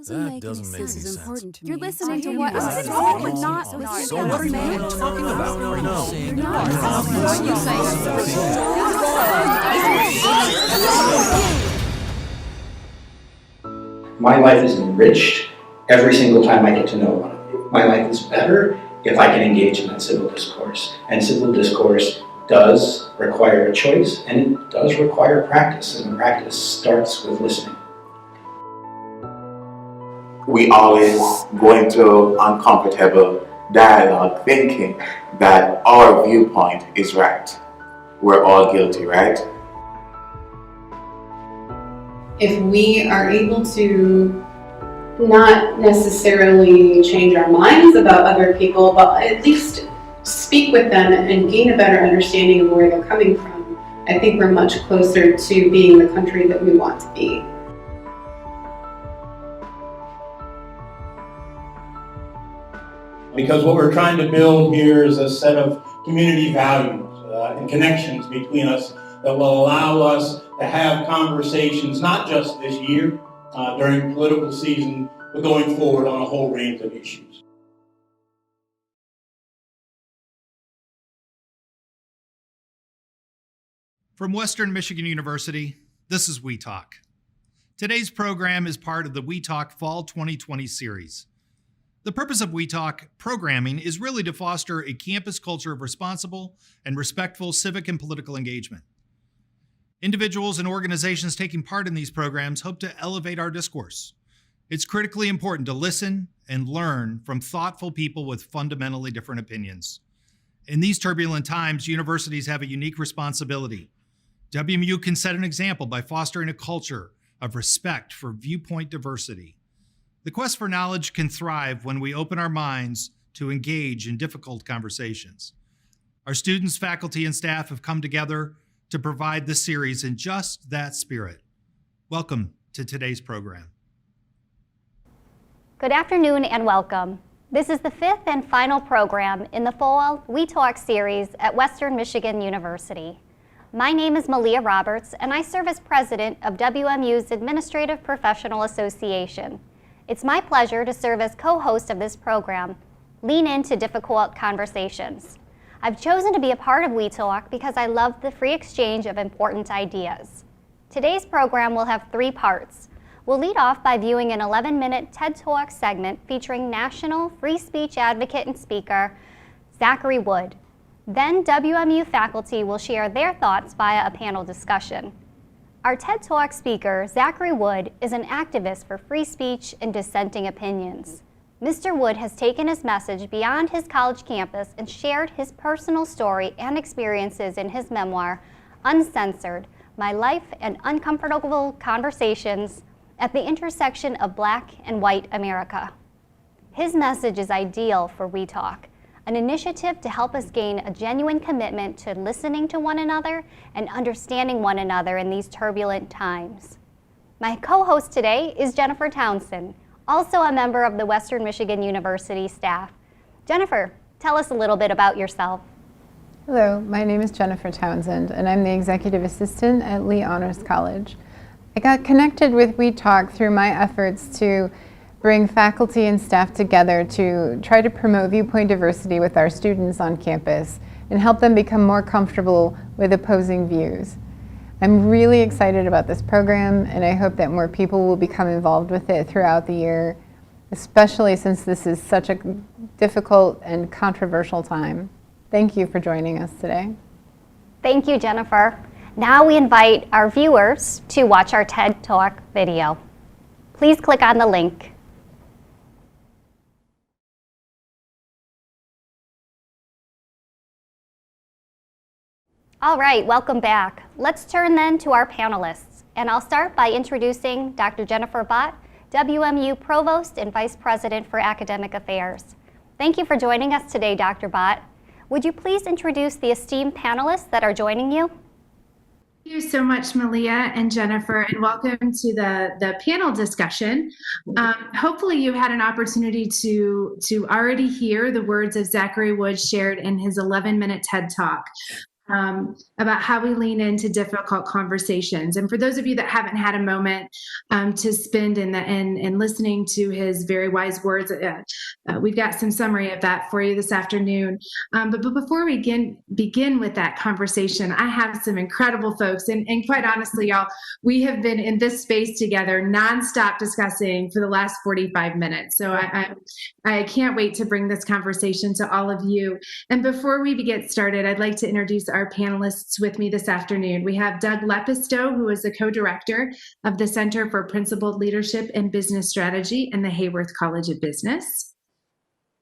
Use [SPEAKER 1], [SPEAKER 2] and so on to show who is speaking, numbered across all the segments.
[SPEAKER 1] That doesn't make any sense.
[SPEAKER 2] Important to
[SPEAKER 3] You're
[SPEAKER 2] me.
[SPEAKER 3] listening to
[SPEAKER 2] You
[SPEAKER 3] what?
[SPEAKER 2] are.
[SPEAKER 3] I'm
[SPEAKER 2] No,
[SPEAKER 3] we're not.
[SPEAKER 2] so
[SPEAKER 3] So
[SPEAKER 2] not.
[SPEAKER 1] So what are you talking about? No.
[SPEAKER 3] You're not.
[SPEAKER 4] My life is enriched every single time I get to know one of you. My life is better if I can engage in that civil discourse. And civil discourse does require a choice, and it does require practice, and the practice starts with listening.
[SPEAKER 5] We always go into uncomfortable dialogue thinking that our viewpoint is right. We're all guilty, right?
[SPEAKER 6] If we are able to not necessarily change our minds about other people, but at least speak with them and gain a better understanding of where they're coming from, I think we're much closer to being the country that we want to be.
[SPEAKER 7] Because what we're trying to build here is a set of community values and connections between us that will allow us to have conversations, not just this year, during political season, but going forward on a whole range of issues.
[SPEAKER 8] From Western Michigan University, this is We Talk. Today's program is part of the We Talk Fall 2020 series. The purpose of We Talk programming is really to foster a campus culture of responsible and respectful civic and political engagement. Individuals and organizations taking part in these programs hope to elevate our discourse. It's critically important to listen and learn from thoughtful people with fundamentally different opinions. In these turbulent times, universities have a unique responsibility. WMU can set an example by fostering a culture of respect for viewpoint diversity. The quest for knowledge can thrive when we open our minds to engage in difficult conversations. Our students, faculty, and staff have come together to provide this series in just that spirit. Welcome to today's program.
[SPEAKER 9] Good afternoon and welcome. This is the fifth and final program in the Fall We Talk series at Western Michigan University. My name is Malia Roberts, and I serve as president of WMU's Administrative Professional Association. It's my pleasure to serve as co-host of this program, Lean Into Difficult Conversations. I've chosen to be a part of We Talk because I love the free exchange of important ideas. Today's program will have 3 parts. We'll lead off by viewing an 11-minute TED Talk segment featuring national free speech advocate and speaker, Zachary Wood. Then WMU faculty will share their thoughts via a panel discussion. Our TED Talk speaker, Zachary Wood, is an activist for free speech and dissenting opinions. Mr. Wood has taken his message beyond his college campus and shared his personal story and experiences in his memoir, Uncensored: My Life and Uncomfortable Conversations at the Intersection of Black and White America. His message is ideal for We Talk, an initiative to help us gain a genuine commitment to listening to one another and understanding one another in these turbulent times. My co-host today is Jennifer Townsend, also a member of the Western Michigan University staff. Jennifer, tell us a little bit about yourself.
[SPEAKER 10] Hello, my name is Jennifer Townsend, and I'm the executive assistant at Lee Honors College. I got connected with We Talk through my efforts to bring faculty and staff together to try to promote viewpoint diversity with our students on campus and help them become more comfortable with opposing views. I'm really excited about this program, and I hope that more people will become involved with it throughout the year, especially since this is such a difficult and controversial time. Thank you for joining us today.
[SPEAKER 9] Thank you, Jennifer. Now we invite our viewers to watch our TED Talk video. Please click on the link. All right, welcome back. Let's turn then to our panelists. And I'll start by introducing Dr. Jennifer Bott, WMU Provost and Vice President for Academic Affairs. Thank you for joining us today, Dr. Bott. Would you please introduce the esteemed panelists that are joining you?
[SPEAKER 11] Thank you so much, Malia and Jennifer, and welcome to the panel discussion. Hopefully you've had an opportunity to already hear the words of Zachary Wood shared in his 11-minute TED Talk. about how we lean into difficult conversations. And for those of you that haven't had a moment to spend in listening to his very wise words, we've got some summary of that for you this afternoon. But before we begin with that conversation, I have some incredible folks. And quite honestly, y'all, we have been in this space together nonstop discussing for the last 45 minutes. So I can't wait to bring this conversation to all of you. And before we get started, I'd like to introduce our panelists with me this afternoon. We have Doug Lepisto, who is the co-director of the Center for Principled Leadership and Business Strategy in the Hayworth College of Business.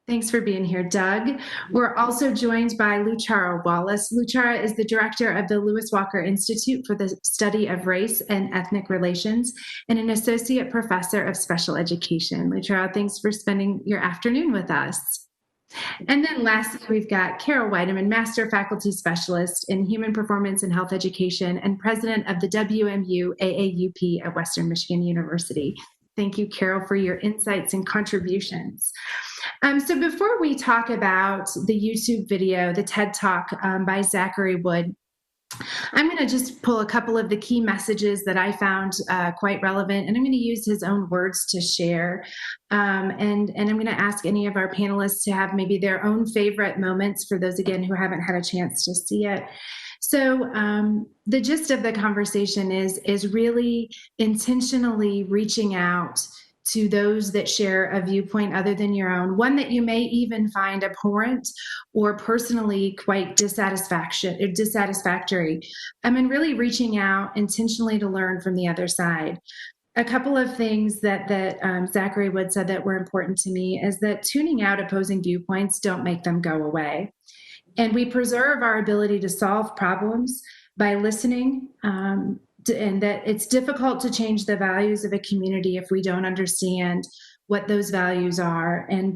[SPEAKER 11] Thanks for being here, Doug. We're also joined by Luchara Wallace. Luchara is the director of the Lewis Walker Institute for the Study of Race and Ethnic Relations and an associate professor of special education. Luchara, thanks for spending your afternoon with us. And then lastly, we've got Carol Weideman, Master Faculty Specialist in Human Performance and Health Education and President of the WMU AAUP at Western Michigan University. Thank you, Carol, for your insights and contributions. So before we talk about the YouTube video, the TED Talk by Zachary Wood, I'm going to just pull a couple of the key messages that I found quite relevant, and I'm going to use his own words to share. And I'm going to ask any of our panelists to have maybe their own favorite moments for those, again, who haven't had a chance to see it. So the gist of the conversation is really intentionally reaching out to those that share a viewpoint other than your own, one that you may even find abhorrent or personally quite dissatisfactory. And really reaching out intentionally to learn from the other side. A couple of things that Zachary Wood said that were important to me is that tuning out opposing viewpoints don't make them go away. And we preserve our ability to solve problems by listening, and that it's difficult to change the values of a community if we don't understand what those values are. And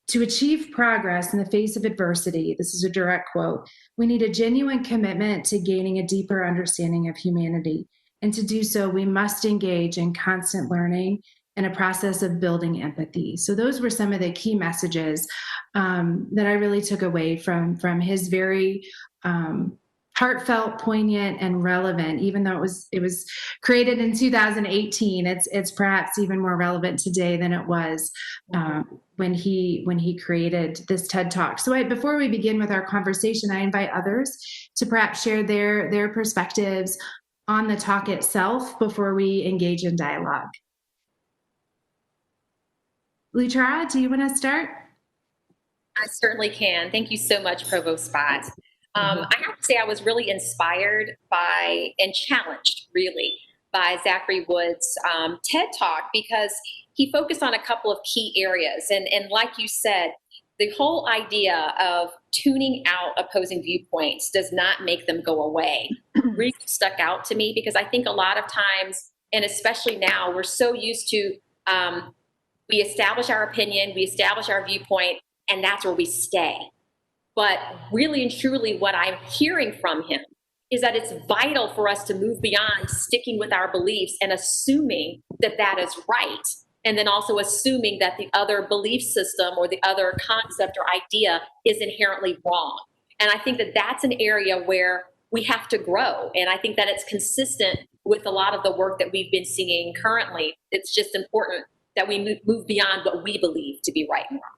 [SPEAKER 11] to achieve progress in the face of adversity, this is a direct quote, we need a genuine commitment to gaining a deeper understanding of humanity. And to do so, we must engage in constant learning and a process of building empathy. So those were some of the key messages that I really took away from his very heartfelt, poignant, and relevant. Even though it was created in 2018, it's perhaps even more relevant today than it was when he created this TED Talk. So before we begin with our conversation, I invite others to perhaps share their perspectives on the talk itself before we engage in dialogue. Luchara, do you want to start?
[SPEAKER 2] I certainly can. Thank you so much, Provost Bott. I have to say I was really inspired by and challenged, really, by Zachary Wood's TED Talk because he focused on a couple of key areas. And like you said, the whole idea of tuning out opposing viewpoints does not make them go away really stuck out to me because I think a lot of times, and especially now, we're so used to we establish our opinion, we establish our viewpoint, and that's where we stay. But really and truly what I'm hearing from him is that it's vital for us to move beyond sticking with our beliefs and assuming that that is right. And then also assuming that the other belief system or the other concept or idea is inherently wrong. And I think that that's an area where we have to grow. And I think that it's consistent with a lot of the work that we've been seeing currently. It's just important that we move beyond what we believe to be right and wrong.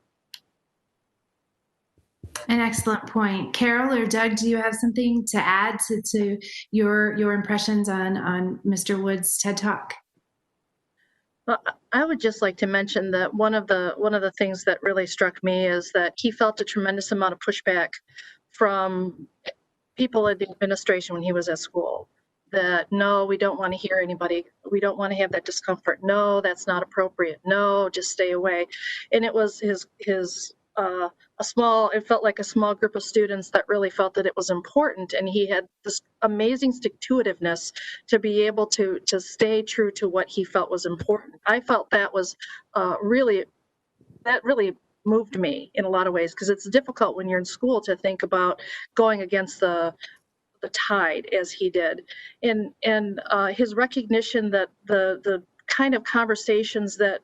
[SPEAKER 11] An excellent point. Carol or Doug, do you have something to add to your impressions on Mr. Wood's TED Talk?
[SPEAKER 12] Well, I would just like to mention that one of the things that really struck me is that he felt a tremendous amount of pushback from people in the administration when he was at school. That no, we don't want to hear anybody. We don't want to have that discomfort. No, that's not appropriate. No, just stay away. And it was it felt like a small group of students that really felt that it was important, and he had this amazing stick-to-itiveness to be able to stay true to what he felt was important. I felt that was really moved me in a lot of ways, because it's difficult when you're in school to think about going against the tide as he did, and his recognition that the kind of conversations that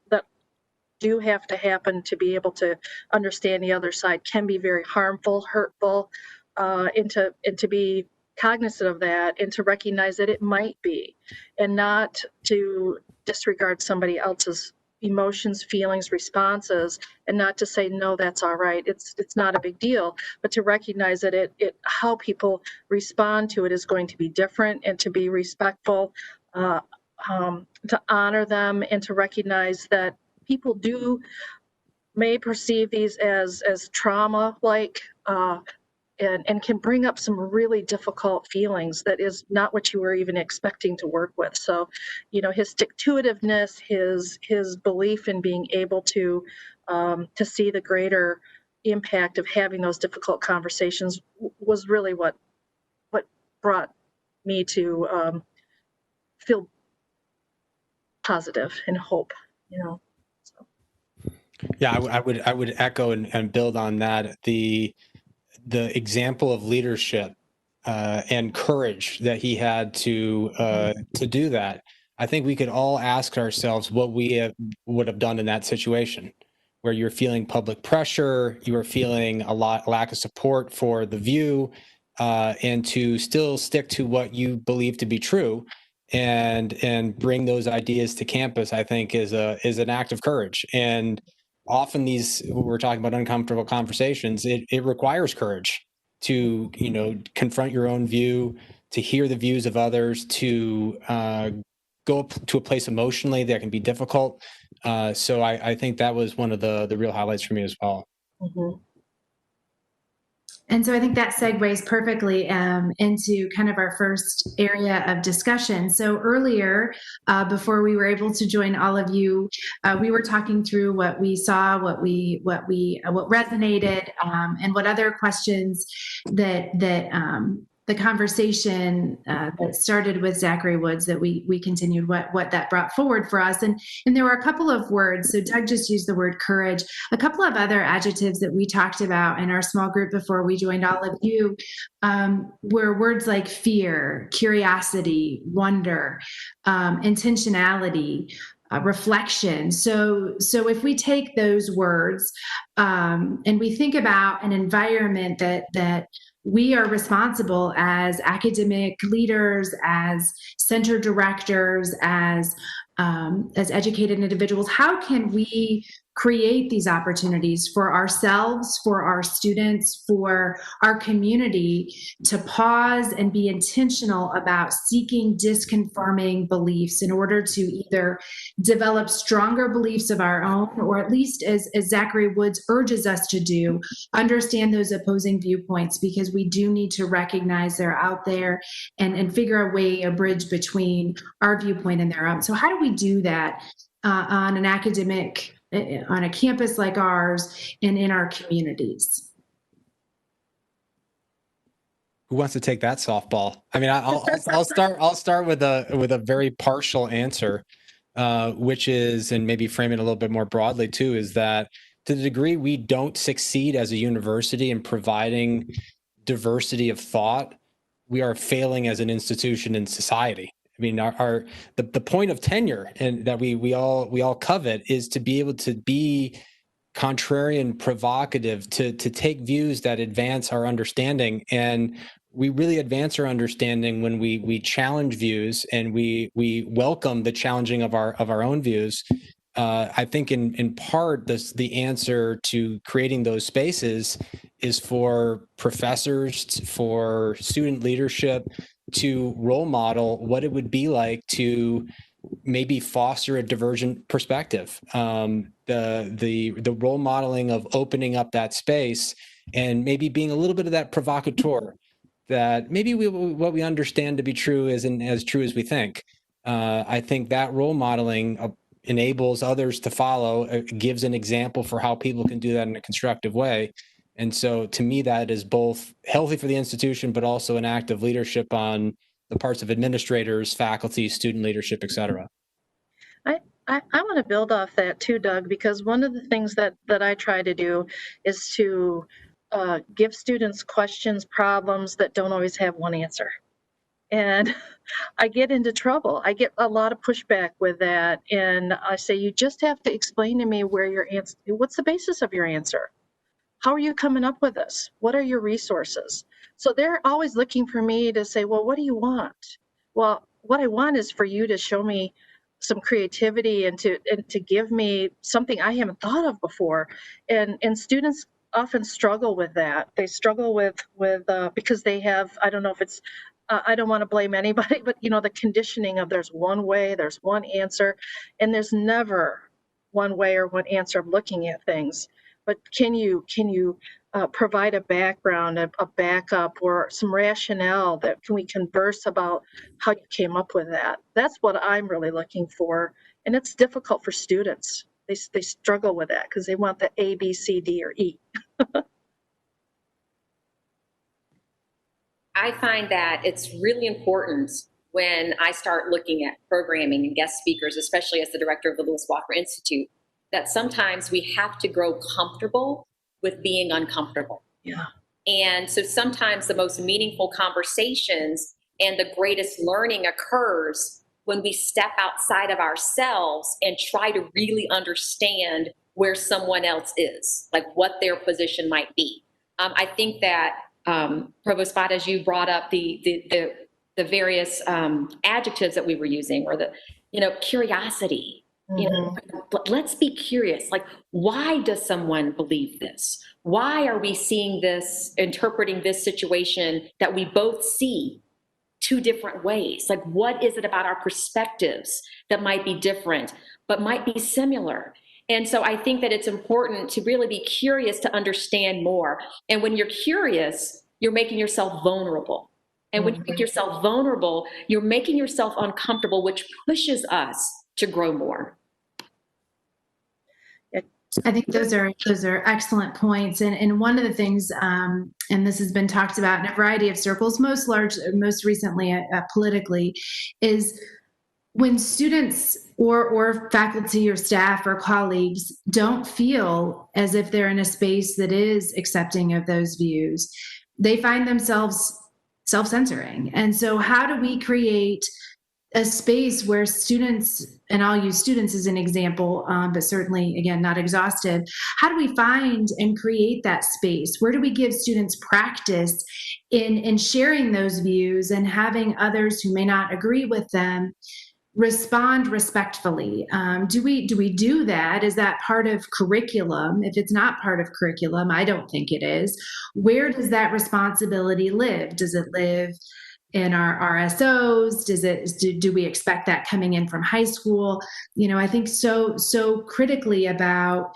[SPEAKER 12] do have to happen to be able to understand the other side can be very harmful, hurtful, and to be cognizant of that and to recognize that it might be, and not to disregard somebody else's emotions, feelings, responses, and not to say, no, that's all right. It's not a big deal, but to recognize that how people respond to it is going to be different, and to be respectful, to honor them, and to recognize that people may perceive these as trauma like, and can bring up some really difficult feelings that is not what you were even expecting to work with. So, his stick-to-itiveness, his belief in being able to see the greater impact of having those difficult conversations was really what brought me to feel positive and hope. So.
[SPEAKER 13] Yeah, I would echo and build on that. The example of leadership and courage that he had to do that. I think we could all ask ourselves what we would have done in that situation, where you're feeling public pressure, you are feeling lack of support for the view, and to still stick to what you believe to be true, and bring those ideas to campus, I think is an act of courage. And often we're talking about uncomfortable conversations, it requires courage to, confront your own view, to hear the views of others, to go to a place emotionally that can be difficult. So I think that was one of the real highlights for me as well.
[SPEAKER 12] Mm-hmm.
[SPEAKER 11] And so I think that segues perfectly into kind of our first area of discussion. So earlier, before we were able to join all of you, we were talking through what we saw, what resonated, and what other questions that the conversation that started with Zachary Woods that we continued, what that brought forward for us. And there were a couple of words. So Doug just used the word courage. A couple of other adjectives that we talked about in our small group before we joined all of you were words like fear, curiosity, wonder, intentionality, reflection. So if we take those words and we think about an environment that we are responsible as academic leaders, as center directors, as educated individuals, how can we create these opportunities for ourselves, for our students, for our community to pause and be intentional about seeking disconfirming beliefs in order to either develop stronger beliefs of our own, or at least, as Zachary Woods urges us to do, understand those opposing viewpoints, because we do need to recognize they're out there and figure a bridge between our viewpoint and their own. So how do we do that on a campus like ours and in our communities?
[SPEAKER 13] Who wants to take that softball? I mean, I'll start with a very partial answer, which is, and maybe frame it a little bit more broadly too, is that to the degree we don't succeed as a university in providing diversity of thought, we are failing as an institution in society. I mean, the point of tenure and that we all covet is to be able to be contrarian, provocative, to take views that advance our understanding. And we really advance our understanding when we challenge views and we welcome the challenging of our own views. I think in part the answer to creating those spaces is for professors, for student leadership, to role model what it would be like to maybe foster a divergent perspective. The role modeling of opening up that space and maybe being a little bit of that provocateur, that maybe what we understand to be true isn't as true as we think. I think that role modeling enables others to follow, gives an example for how people can do that in a constructive way. And so to me, that is both healthy for the institution, but also an act of leadership on the parts of administrators, faculty, student leadership, et cetera.
[SPEAKER 12] I want to build off that too, Doug, because one of the things that I try to do is to give students questions, problems that don't always have one answer. And I get into trouble. I get a lot of pushback with that. And I say, you just have to explain to me where your answer, what's the basis of your answer? how are you coming up with this? What are your resources? So they're always looking for me to say, well, what do you want? Well, what I want is for you to show me some creativity and to give me something I haven't thought of before. And students often struggle with that. They struggle with because they have, I don't know if it's, I don't want to blame anybody, but the conditioning of there's one way, there's one answer, and there's never one way or one answer of looking at things. But can you provide a background, a backup, or some rationale that can we converse about how you came up with that? That's what I'm really looking for, and it's difficult for students. They struggle with that because they want the A, B, C, D, or E.
[SPEAKER 2] I find that it's really important when I start looking at programming and guest speakers, especially as the director of the Lewis Walker Institute, that sometimes we have to grow comfortable with being uncomfortable.
[SPEAKER 12] Yeah.
[SPEAKER 2] And so sometimes the most meaningful conversations and the greatest learning occurs when we step outside of ourselves and try to really understand where someone else is, like what their position might be. I think that Provost Bott, as you brought up the various adjectives that we were using, or the curiosity. Let's be curious. Like, why does someone believe this? Why are we seeing this, interpreting this situation that we both see two different ways? Like, what is it about our perspectives that might be different, but might be similar? And so I think that it's important to really be curious to understand more. And when you're curious, you're making yourself vulnerable. And when you make yourself vulnerable, you're making yourself uncomfortable, which pushes us to grow more.
[SPEAKER 11] I think those are excellent points. And one of the things, and this has been talked about in a variety of circles, most recently politically, is when students or faculty or staff or colleagues don't feel as if they're in a space that is accepting of those views, they find themselves self-censoring. And so how do we create a space where students, and I'll use students as an example, but certainly, again, not exhaustive, how do we find and create that space? Where do we give students practice in sharing those views and having others who may not agree with them respond respectfully? Do we do that? Is that part of curriculum? If it's not part of curriculum, I don't think it is. Where does that responsibility live? Does it live in our RSOs? Do we expect that coming in from high school? I think so critically about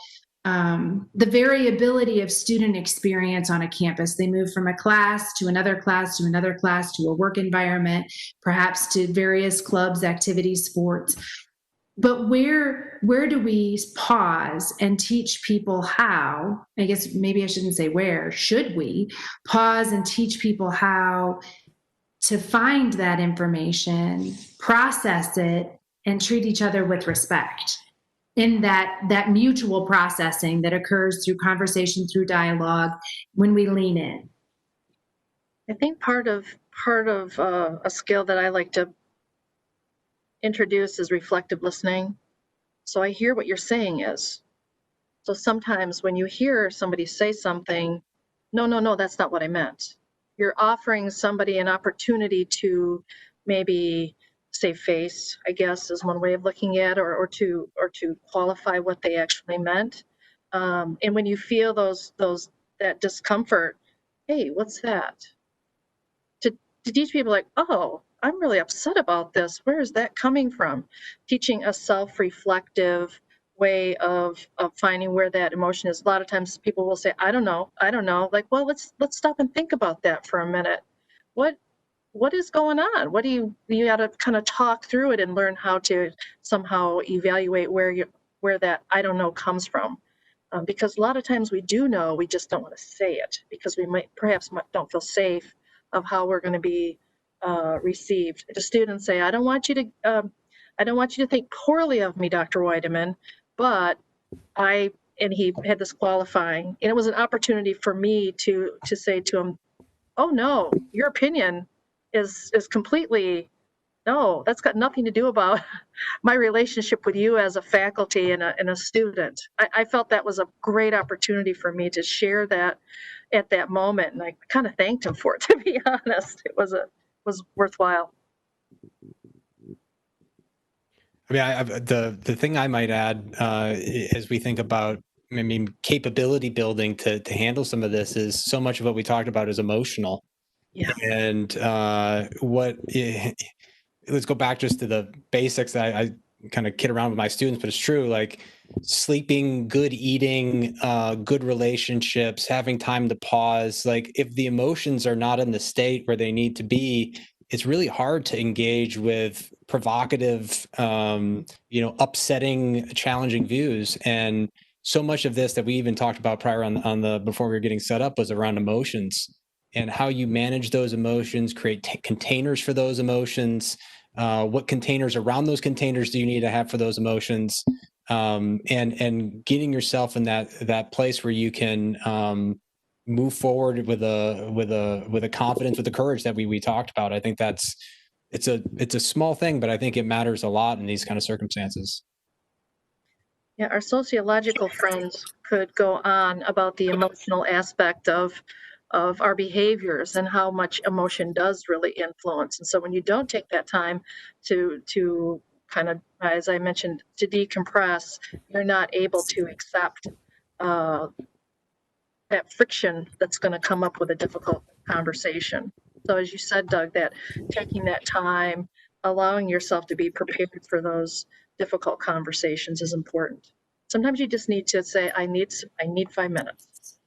[SPEAKER 11] the variability of student experience on a campus. They move from a class to another class to another class to a work environment, perhaps to various clubs, activities, sports. But where do we pause and teach people how? I guess maybe I shouldn't say where. Should we pause and teach people how to find that information, process it, and treat each other with respect in that mutual processing that occurs through conversation, through dialogue, when we lean in?
[SPEAKER 12] I think part of a skill that I like to introduce is reflective listening. So I hear what you're saying is. So sometimes when you hear somebody say something, no, that's not what I meant. You're offering somebody an opportunity to maybe save face, I guess, is one way of looking at it, or to qualify what they actually meant. And when you feel that discomfort, hey, what's that? To teach people like, oh, I'm really upset about this. Where is that coming from? Teaching a self-reflective way of finding where that emotion is. A lot of times people will say, I don't know. Like, well, let's stop and think about that for a minute. What is going on? What do you got to kind of talk through it and learn how to somehow evaluate where that I don't know comes from. Because a lot of times we do know, we just don't want to say it because we perhaps don't feel safe of how we're going to be received. The students say, I don't want you to think poorly of me, Dr. Weideman, but and he had this qualifying, and it was an opportunity for me to say to him, oh no, your opinion is completely no, that's got nothing to do about my relationship with you as a faculty and a student. I felt that was a great opportunity for me to share that at that moment, and I kind of thanked him for it, to be honest. It was worthwhile.
[SPEAKER 13] I mean, the thing I might add as we think about, I mean, capability building to handle some of this is so much of what we talked about is emotional.
[SPEAKER 12] Yeah.
[SPEAKER 13] And let's go back just to the basics. I kind of kid around with my students, but it's true. Like sleeping, good eating, good relationships, having time to pause. Like if the emotions are not in the state where they need to be, it's really hard to engage with provocative, upsetting, challenging views. And so much of this that we even talked about prior on the before we were getting set up was around emotions and how you manage those emotions, create containers for those emotions. What containers around those containers do you need to have for those emotions? And getting yourself in that place where you can move forward with a confidence, with the courage that we talked about. I think it's a small thing, but I think it matters a lot in these kind of circumstances.
[SPEAKER 12] Yeah, our sociological friends could go on about the emotional aspect of our behaviors and how much emotion does really influence. And so when you don't take that time to kind of, as I mentioned, to decompress, you're not able to accept that friction that's going to come up with a difficult conversation. So as you said, Doug, that taking that time, allowing yourself to be prepared for those difficult conversations is important. Sometimes you just need to say, I need 5 minutes.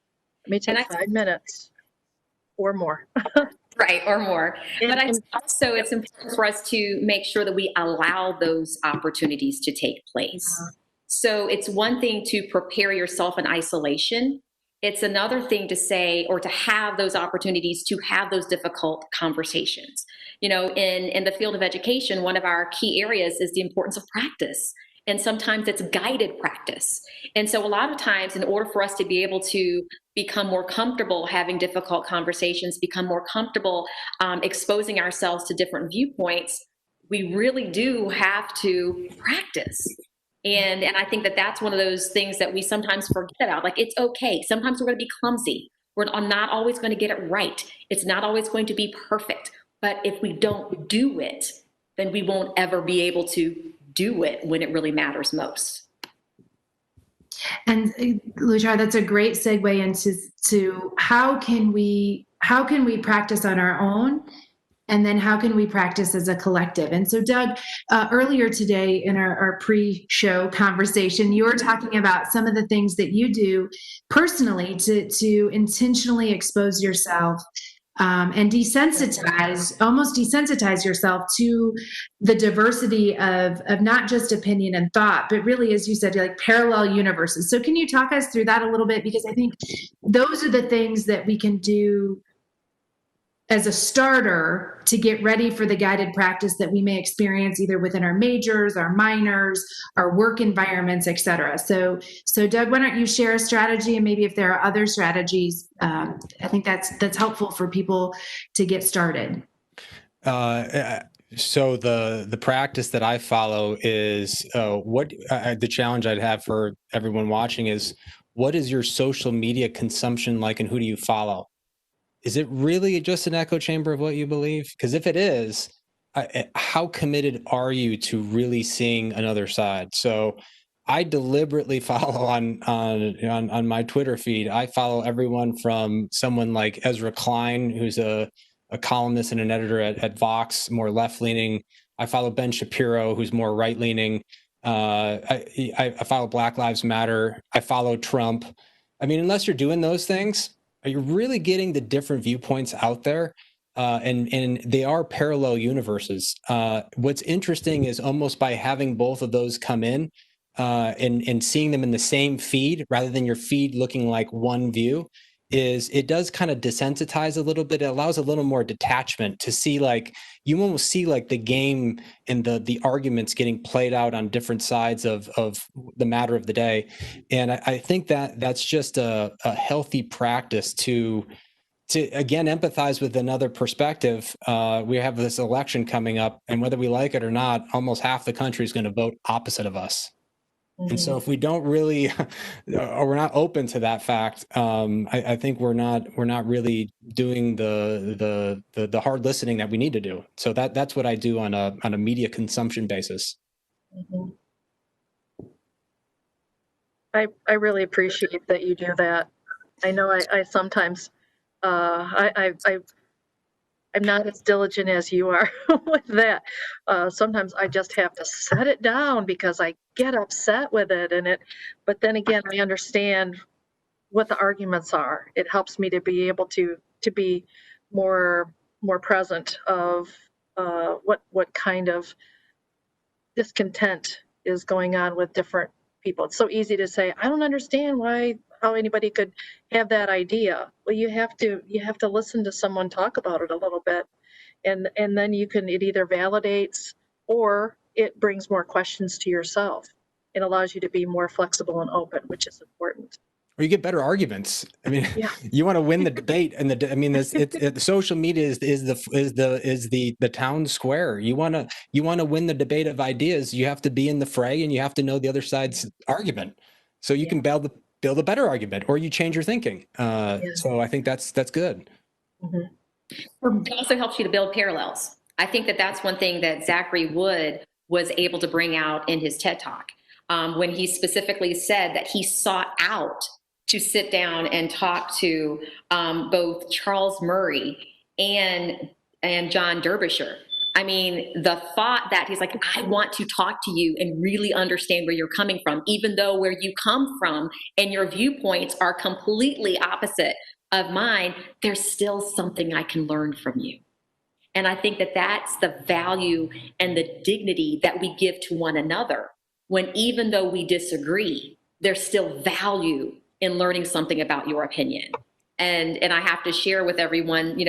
[SPEAKER 12] Let me take 5 minutes or more.
[SPEAKER 2] Right, or more. But I think also it's important for us to make sure that we allow those opportunities to take place. So it's one thing to prepare yourself in isolation. It's another thing to say or to have those opportunities to have those difficult conversations. You know, in the field of education, one of our key areas is the importance of practice. And sometimes it's guided practice. And so a lot of times, in order for us to be able to become more comfortable having difficult conversations, become more comfortable exposing ourselves to different viewpoints, we really do have to practice. And I think that that's one of those things that we sometimes forget about. Like, it's okay. Sometimes we're going to be clumsy. We're not always going to get it right. It's not always going to be perfect. But if we don't do it, then we won't ever be able to do it when it really matters most.
[SPEAKER 11] And Luchar, that's a great segue into how can we practice on our own, and then how can we practice as a collective? And so, Doug, earlier today in our pre-show conversation, you were talking about some of the things that you do personally to intentionally expose yourself and almost desensitize yourself to the diversity of not just opinion and thought, but really, as you said, like parallel universes. So can you talk us through that a little bit? Because I think those are the things that we can do as a starter to get ready for the guided practice that we may experience either within our majors, our minors, our work environments, et cetera. So Doug, why don't you share a strategy, and maybe if there are other strategies, I think that's helpful for people to get started.
[SPEAKER 13] So the practice that I follow is the challenge I'd have for everyone watching is, what is your social media consumption like, and who do you follow? Is it really just an echo chamber of what you believe? Because if it is, how committed are you to really seeing another side? So I deliberately follow on my Twitter feed. I follow everyone from someone like Ezra Klein, who's a columnist and an editor at Vox, more left-leaning. I follow Ben Shapiro, who's more right-leaning. I follow Black Lives Matter. I follow Trump. I mean, unless you're doing those things, are you really getting the different viewpoints out there? And they are parallel universes. What's interesting is almost by having both of those come in and seeing them in the same feed rather than your feed looking like one view, is it does kind of desensitize a little bit. It allows a little more detachment to see, like, you almost see like the game and the arguments getting played out on different sides of the matter of the day. And I think that that's just a healthy practice to to again empathize with another perspective, we have this election coming up, and whether we like it or not, almost half the country is going to vote opposite of us. And so if we don't really, or we're not open to that fact, I think we're not really doing the hard listening that we need to do. So that's what I do on a media consumption basis.
[SPEAKER 12] I really appreciate that you do that. I know I sometimes I'm not as diligent as you are with that. Sometimes I just have to set it down because I get upset with it, but then again, I understand what the arguments are. It helps me to be able to be more present of what kind of discontent is going on with different people. It's so easy to say, I don't understand how anybody could have that idea. Well, you have to listen to someone talk about it a little bit, and then it either validates or it brings more questions to yourself. It allows you to be more flexible and open, which is important.
[SPEAKER 13] Or you get better arguments. I mean,
[SPEAKER 12] yeah.
[SPEAKER 13] You want to win the debate, and the social media is the town square. You want to win the debate of ideas. You have to be in the fray, and you have to know the other side's argument, so you can build a better argument, or you change your thinking. So I think that's good.
[SPEAKER 2] It also helps you to build parallels. I think that's one thing that Zachary Wood was able to bring out in his TED Talk, when he specifically said that he sought out to sit down and talk to both Charles Murray and John Derbyshire. I mean, the thought that he's like, I want to talk to you and really understand where you're coming from, even though where you come from and your viewpoints are completely opposite of mine, there's still something I can learn from you. And I think that's the value and the dignity that we give to one another, when even though we disagree, there's still value in learning something about your opinion. And I have to share with everyone,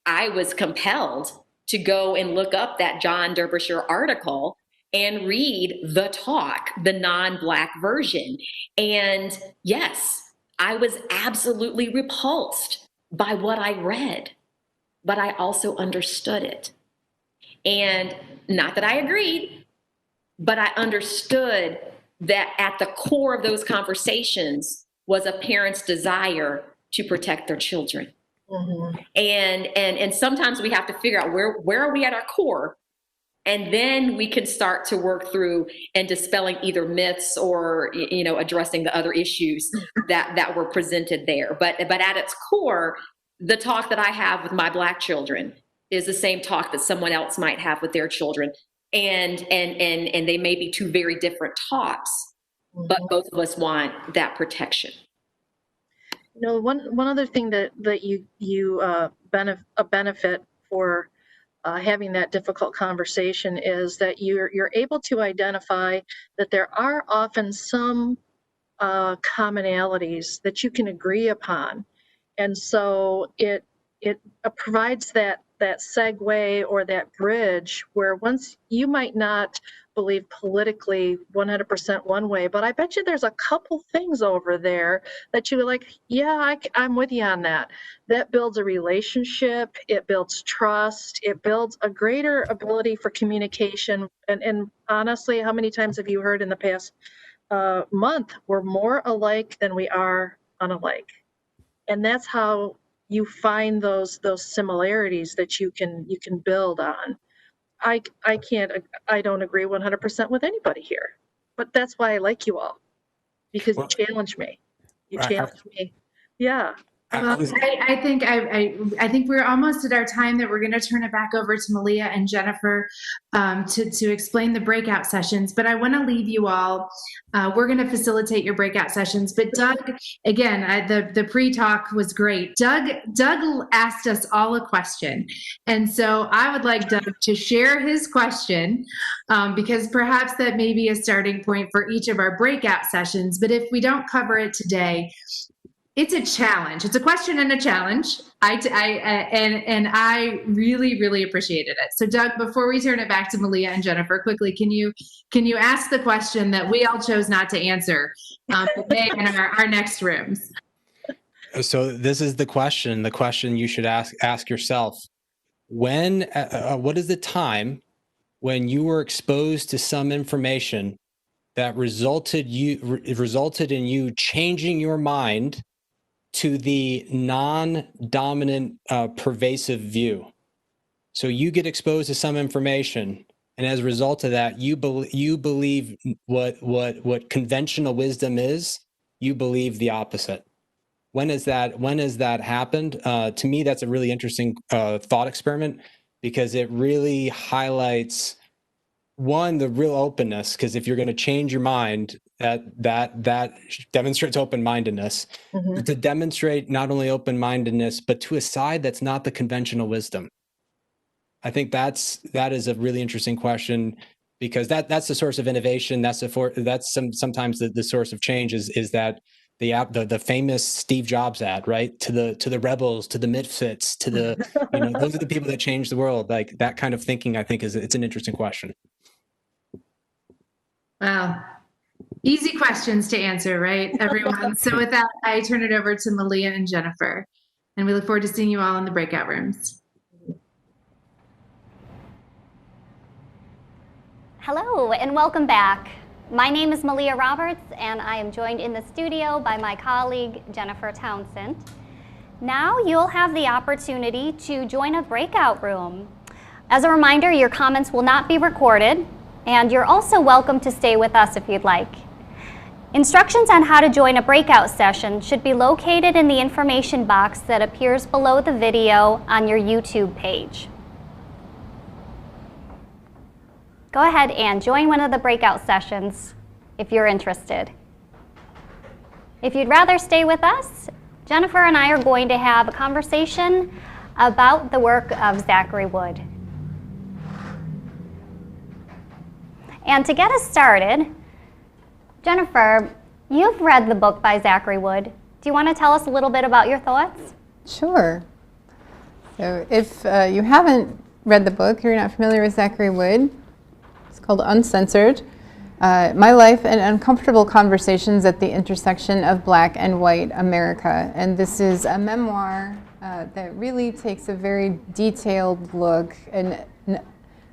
[SPEAKER 2] I was compelled to go and look up that John Derbyshire article and read the talk, the non-Black version. And yes, I was absolutely repulsed by what I read, but I also understood it. And not that I agreed, but I understood that at the core of those conversations was a parent's desire to protect their children. And sometimes we have to figure out where are we at our core, and then we can start to work through and dispelling either myths or addressing the other issues that were presented there. But at its core, the talk that I have with my Black children is the same talk that someone else might have with their children, and they may be two very different talks, but both of us want that protection.
[SPEAKER 12] One other thing that you benefit for having that difficult conversation is that you're able to identify that there are often some commonalities that you can agree upon, and so it provides that segue or that bridge where once you might not believe politically 100% one way, but I bet you there's a couple things over there that you like, I'm with you on that. That builds a relationship, it builds trust, it builds a greater ability for communication. And honestly, how many times have you heard in the past month, we're more alike than we are unalike? And that's how you find those similarities that you can build on. I don't agree 100% with anybody here, but that's why I like you all, because you challenge me. You challenge me. Yeah.
[SPEAKER 11] Well, I think we're almost at our time that we're going to turn it back over to Malia and Jennifer to explain the breakout sessions. But I want to leave you all. We're going to facilitate your breakout sessions. But Doug, again, the pre-talk was great. Doug asked us all a question, and so I would like Doug to share his question because perhaps that may be a starting point for each of our breakout sessions. But if we don't cover it today, it's a challenge. It's a question and a challenge. I really, really appreciated it. So Doug, before we turn it back to Malia and Jennifer, quickly, can you ask the question that we all chose not to answer today in our next rooms?
[SPEAKER 13] So this is the question you should ask yourself. When, what is the time when you were exposed to some information that resulted in you changing your mind to the non-dominant pervasive view? So you get exposed to some information, and as a result of that, you believe what conventional wisdom is. You believe the opposite. When has that happened? To me, that's a really interesting thought experiment, because it really highlights, one, the real openness. Because if you're going to change your mind, that demonstrates open-mindedness.
[SPEAKER 12] Mhm.
[SPEAKER 13] But to demonstrate not only open-mindedness, but to a side that's not the conventional wisdom. I think that is a really interesting question, because that's the source of innovation. That's sometimes the source of change is that the famous Steve Jobs ad, right? To the rebels, to the misfits, to the those are the people that change the world. Like that kind of thinking, I think it's an interesting question.
[SPEAKER 11] Wow. Easy questions to answer, right, everyone? So with that, I turn it over to Malia and Jennifer, and we look forward to seeing you all in the breakout rooms.
[SPEAKER 9] Hello and welcome back. My name is Malia Roberts, and I am joined in the studio by my colleague Jennifer Townsend. Now you'll have the opportunity to join a breakout room. As a reminder, your comments will not be recorded, and you're also welcome to stay with us if you'd like. Instructions on how to join a breakout session should be located in the information box that appears below the video on your YouTube page. Go ahead and join one of the breakout sessions if you're interested. If you'd rather stay with us, Jennifer and I are going to have a conversation about the work of Zachary Wood. And to get us started, Jennifer, you've read the book by Zachary Wood. Do you want to tell us a little bit about your thoughts?
[SPEAKER 10] Sure. So if you haven't read the book, you're not familiar with Zachary Wood, it's called Uncensored, My Life and Uncomfortable Conversations at the Intersection of Black and White America. And this is a memoir that really takes a very detailed look, and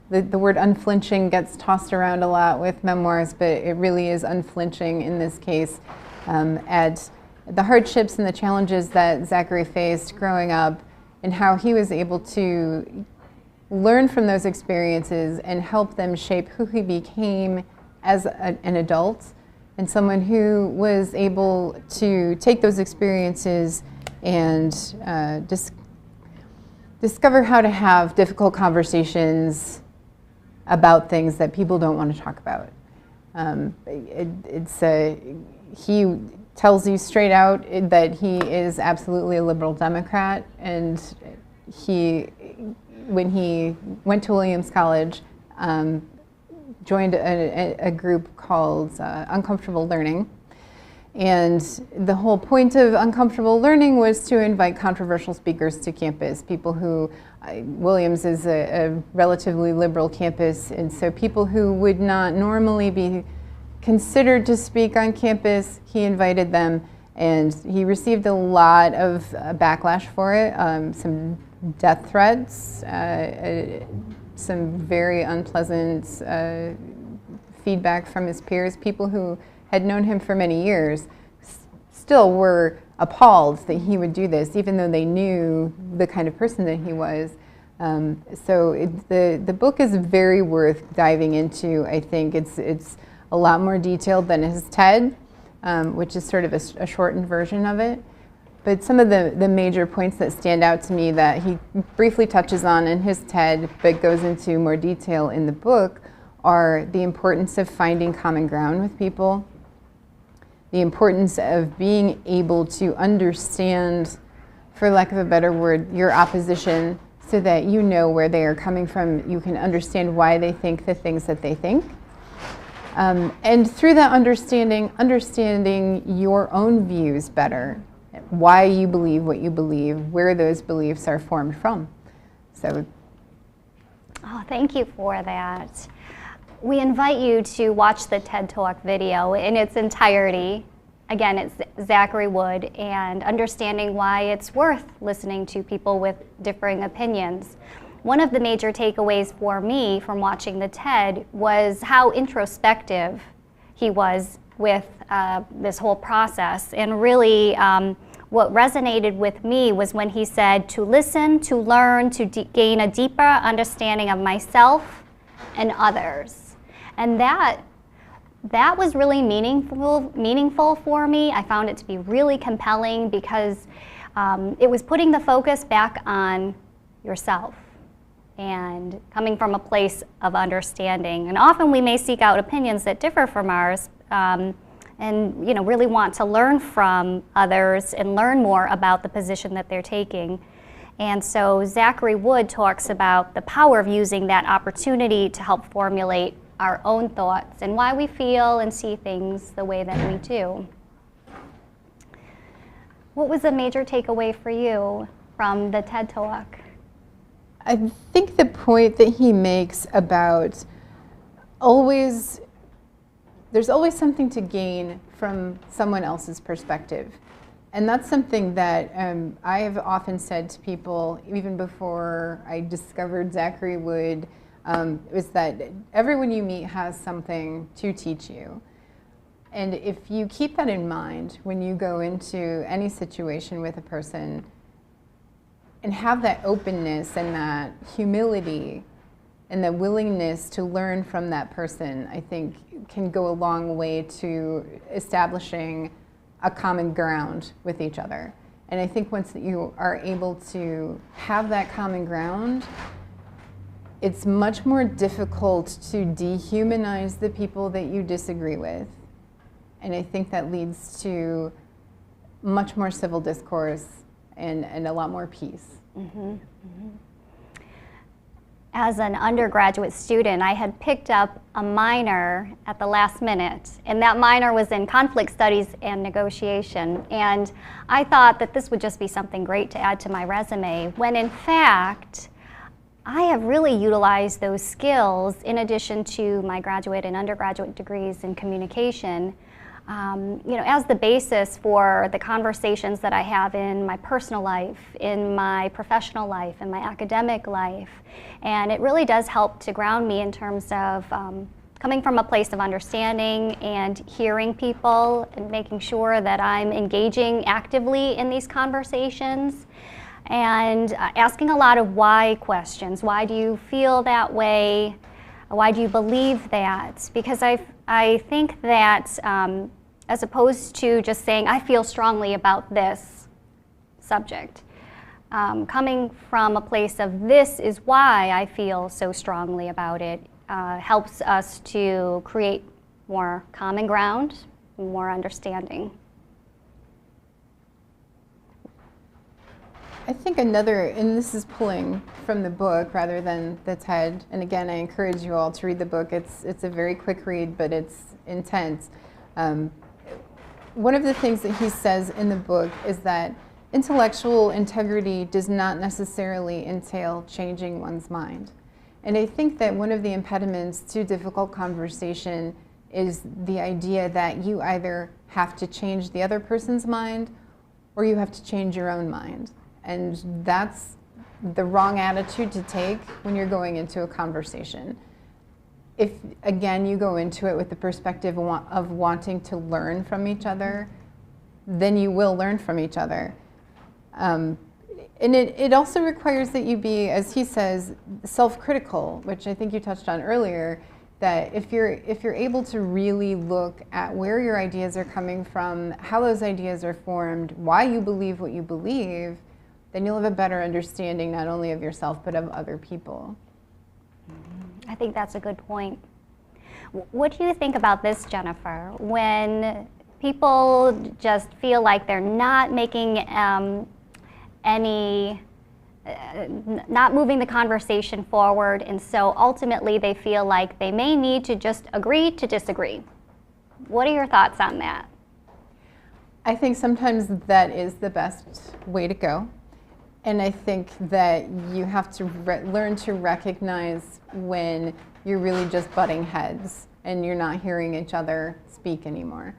[SPEAKER 10] the word unflinching gets tossed around a lot with memoirs, but it really is unflinching in this case, at the hardships and the challenges that Zachary faced growing up, and how he was able to learn from those experiences and help them shape who he became as an adult, and someone who was able to take those experiences and discover how to have difficult conversations about things that people don't want to talk about. He tells you straight out that he is absolutely a liberal Democrat, and when he went to Williams College, joined a group called Uncomfortable Learning. And the whole point of Uncomfortable Learning was to invite controversial speakers to campus, people who, Williams is a relatively liberal campus, and so people who would not normally be considered to speak on campus, he invited them, and he received a lot of backlash for it, some death threats, some very unpleasant feedback from his peers. People who had known him for many years still were appalled that he would do this, even though they knew the kind of person that he was. The book is very worth diving into. I think it's a lot more detailed than his TED, which is sort of a shortened version of it. But some of the major points that stand out to me that he briefly touches on in his TED, but goes into more detail in the book, are the importance of finding common ground with people, the importance of being able to understand, for lack of a better word, your opposition, so that you know where they are coming from. You can understand why they think the things that they think. And through that understanding your own views better, why you believe what you believe, where those beliefs are formed from. So,
[SPEAKER 9] oh, thank you for that. We invite you to watch the TED Talk video in its entirety. again, it's Zachary Wood, and understanding why it's worth listening to people with differing opinions. One of the major takeaways for me from watching the TED was how introspective he was with this whole process. And really, what resonated with me was when he said to listen, to learn, to gain a deeper understanding of myself and others. And that was really meaningful for me. I found it to be really compelling because it was putting the focus back on yourself and coming from a place of understanding. And often we may seek out opinions that differ from ours, and really want to learn from others and learn more about the position that they're taking. And so Zachary Wood talks about the power of using that opportunity to help formulate our own thoughts and why we feel and see things the way that we do. What was a major takeaway for you from the TED Talk?
[SPEAKER 10] I think the point that he makes about there's always something to gain from someone else's perspective. And that's something that I have often said to people, even before I discovered Zachary Wood, is that everyone you meet has something to teach you. And if you keep that in mind when you go into any situation with a person and have that openness and that humility and the willingness to learn from that person, I think can go a long way to establishing a common ground with each other. And I think once you are able to have that common ground, it's much more difficult to dehumanize the people that you disagree with. And I think that leads to much more civil discourse and a lot more peace.
[SPEAKER 9] Mm-hmm. Mm-hmm. As an undergraduate student, I had picked up a minor at the last minute, and that minor was in conflict studies and negotiation. And I thought that this would just be something great to add to my resume, when in fact, I have really utilized those skills in addition to my graduate and undergraduate degrees in communication, as the basis for the conversations that I have in my personal life, in my professional life, in my academic life. And it really does help to ground me in terms of coming from a place of understanding and hearing people and making sure that I'm engaging actively in these conversations and asking a lot of why questions. Why do you feel that way? Why do you believe that? Because I think that as opposed to just saying, I feel strongly about this subject, coming from a place of this is why I feel so strongly about it, helps us to create more common ground, more understanding.
[SPEAKER 10] I think another, and this is pulling from the book rather than the TED, and again, I encourage you all to read the book. It's a very quick read, but it's intense. One of the things that he says in the book is that intellectual integrity does not necessarily entail changing one's mind. And I think that one of the impediments to difficult conversation is the idea that you either have to change the other person's mind or you have to change your own mind. And that's the wrong attitude to take when you're going into a conversation. If, again, you go into it with the perspective of wanting to learn from each other, then you will learn from each other. And it also requires that you be, as he says, self-critical, which I think you touched on earlier, that if you're able to really look at where your ideas are coming from, how those ideas are formed, why you believe what you believe, then you'll have a better understanding not only of yourself but of other people.
[SPEAKER 9] I think that's a good point. What do you think about this, Jennifer? When people just feel like they're not making not moving the conversation forward, and so ultimately they feel like they may need to just agree to disagree. What are your thoughts on that?
[SPEAKER 10] I think sometimes that is the best way to go. And I think that you have to learn to recognize when you're really just butting heads and you're not hearing each other speak anymore.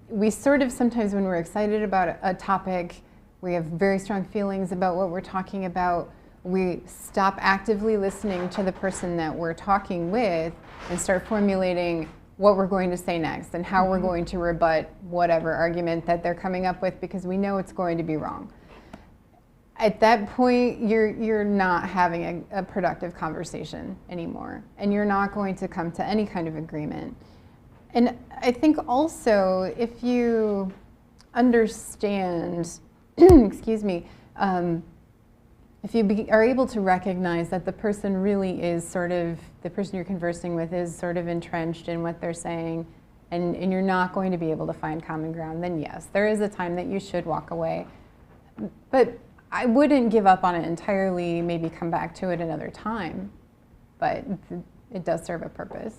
[SPEAKER 10] We sort of sometimes when we're excited about a topic, we have very strong feelings about what we're talking about, we stop actively listening to the person that we're talking with and start formulating what we're going to say next and how we're going to rebut whatever argument that they're coming up with because we know it's going to be wrong. At that point, you're not having a productive conversation anymore, and you're not going to come to any kind of agreement. And I think also if you understand, excuse me, if you are able to recognize that the person really is sort of, the person you're conversing with is sort of entrenched in what they're saying, and you're not going to be able to find common ground, then yes, there is a time that you should walk away. But I wouldn't give up on it entirely, maybe come back to it another time, but it does serve a purpose.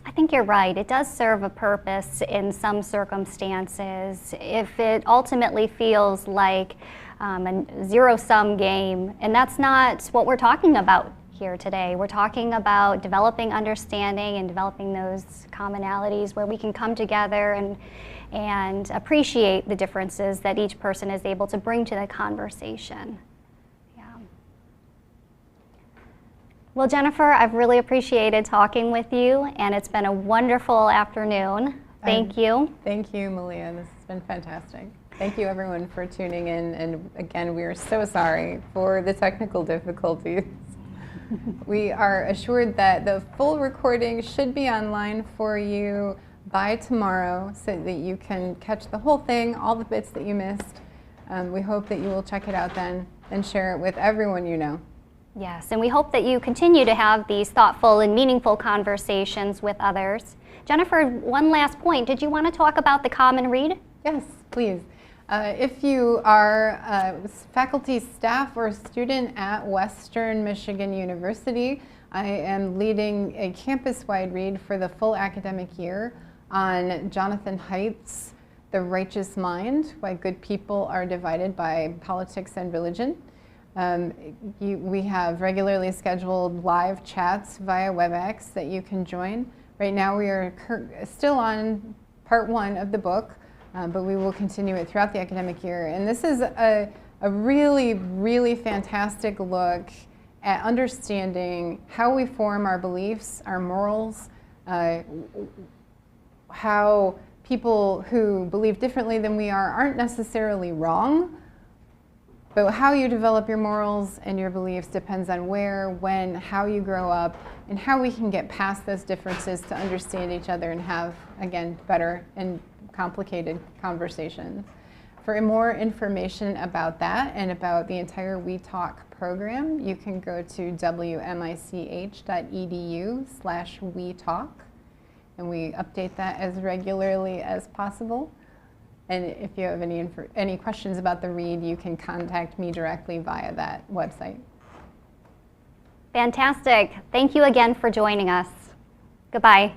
[SPEAKER 9] I think you're right. It does serve a purpose in some circumstances. If it ultimately feels like a zero-sum game, and that's not what we're talking about here today. We're talking about developing understanding and developing those commonalities where we can come together and appreciate the differences that each person is able to bring to the conversation. Yeah. Well, Jennifer, I've really appreciated talking with you, and it's been a wonderful afternoon. Thank you.
[SPEAKER 10] Thank you, Malia. This has been fantastic. Thank you, everyone, for tuning in. And again, we are so sorry for the technical difficulties. We are assured that the full recording should be online for you by tomorrow so that you can catch the whole thing, all the bits that you missed. We hope that you will check it out then and share it with everyone you know.
[SPEAKER 9] Yes, and we hope that you continue to have these thoughtful and meaningful conversations with others. Jennifer, one last point. Did you want to talk about the Common Read?
[SPEAKER 10] Yes, please. If you are faculty, staff, or student at Western Michigan University, I am leading a campus-wide read for the full academic year on Jonathan Haidt's The Righteous Mind, Why Good People Are Divided by Politics and Religion. We have regularly scheduled live chats via WebEx that you can join. Right now we are still on part 1 of the book, but we will continue it throughout the academic year. And this is a really, really fantastic look at understanding how we form our beliefs, our morals, how people who believe differently than we are aren't necessarily wrong, but how you develop your morals and your beliefs depends on where, when, how you grow up, and how we can get past those differences to understand each other and have, again, better and complicated conversations. For more information about that and about the entire We Talk program, you can go to wmich.edu/WeTalk, and we update that as regularly as possible. And if you have any questions about the read, you can contact me directly via that website.
[SPEAKER 9] Fantastic. Thank you again for joining us. Goodbye.